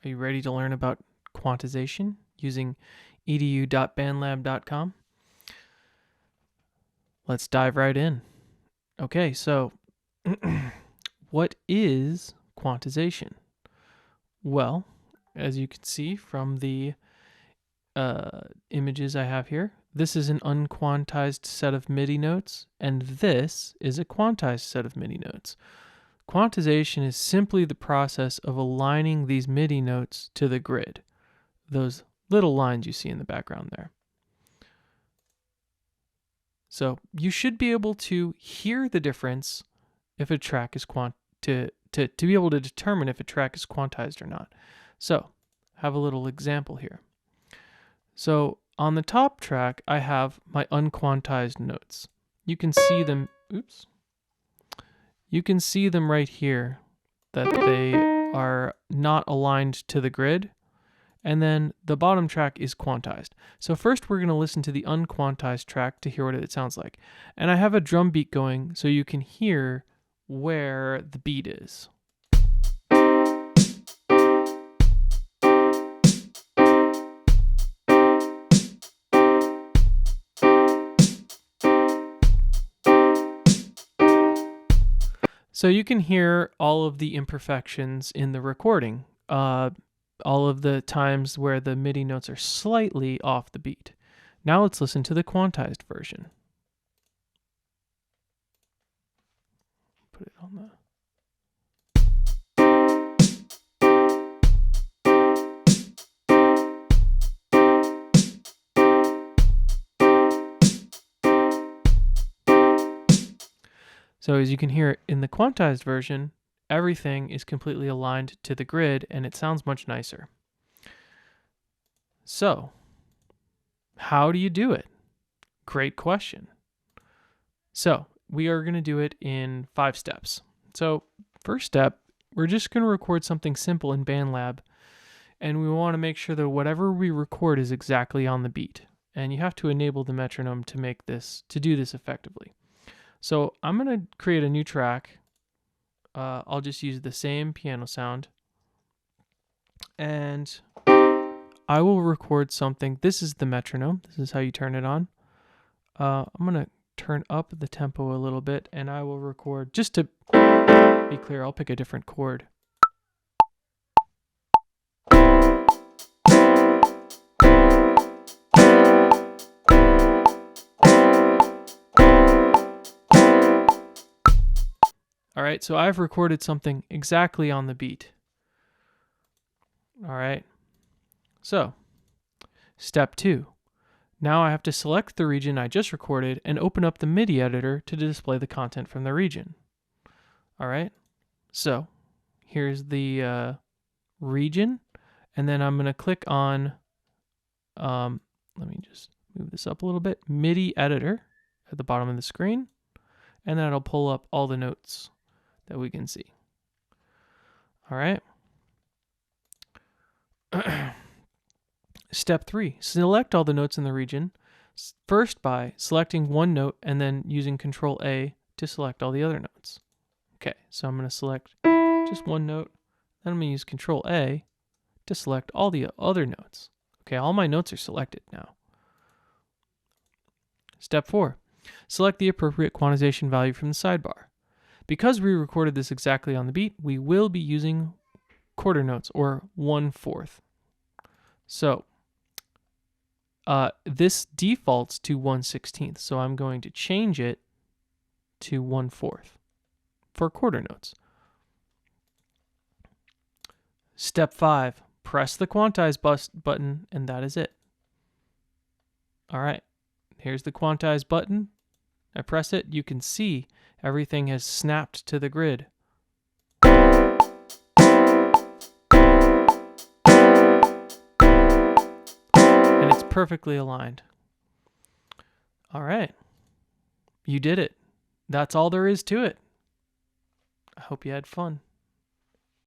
Are you ready to learn about quantization using edu.bandlab.com? Let's dive right in. Okay, so what is quantization? Well, as you can see from the images I have here, this is an unquantized set of MIDI notes, and this is a quantized set of MIDI notes. Quantization is simply the process of aligning these MIDI notes to the grid, those little lines you see in the background there. So you should be able to hear the difference if a track is to be able to determine if a track is quantized or not. So have a little example here. So on the top track, I have my unquantized notes. You can see them, you can see them right here that they are not aligned to the grid. And then the bottom track is quantized. So first we're going to listen to the unquantized track to hear what it sounds like. And I have a drum beat going so you can hear where the beat is. So you can hear all of the imperfections in the recording, all of the times where the MIDI notes are slightly off the beat. Now let's listen to the quantized version. Put it on the... So as you can hear in the quantized version, everything is completely aligned to the grid and it sounds much nicer. So, how do you do it? Great question. So, we are going to do it in 5 steps. So, first step, we're just going to record something simple in BandLab, and we want to make sure that whatever we record is exactly on the beat. And you have to enable the metronome to do this effectively. So I'm going to create a new track. I'll just use the same piano sound. And I will record something. This is the metronome. This is how you turn it on. I'm going to turn up the tempo a little bit, and I will record, just to be clear, I'll pick a different chord. All right, so I've recorded something exactly on the beat. All right, so step 2. Now I have to select the region I just recorded and open up the MIDI editor to display the content from the region. All right, so here's the region, and then I'm going to click on, let me just move this up a little bit, MIDI editor at the bottom of the screen, and then it'll pull up all the notes that we can see. All right. Step 3, select all the notes in the region, first by selecting one note and then using Control A to select all the other notes. Okay, so I'm going to select just one note, then I'm going to use Control A to select all the other notes. Okay, all my notes are selected now. Step 4, select the appropriate quantization value from the sidebar. Because we recorded this exactly on the beat, we will be using quarter notes, or 1/4. So this defaults to 1/16, so I'm going to change it to 1/4 for quarter notes. Step 5, press the quantize button, and that is it. All right, here's the quantize button. I press it, you can see everything has snapped to the grid. And it's perfectly aligned. All right, you did it. That's all there is to it. I hope you had fun.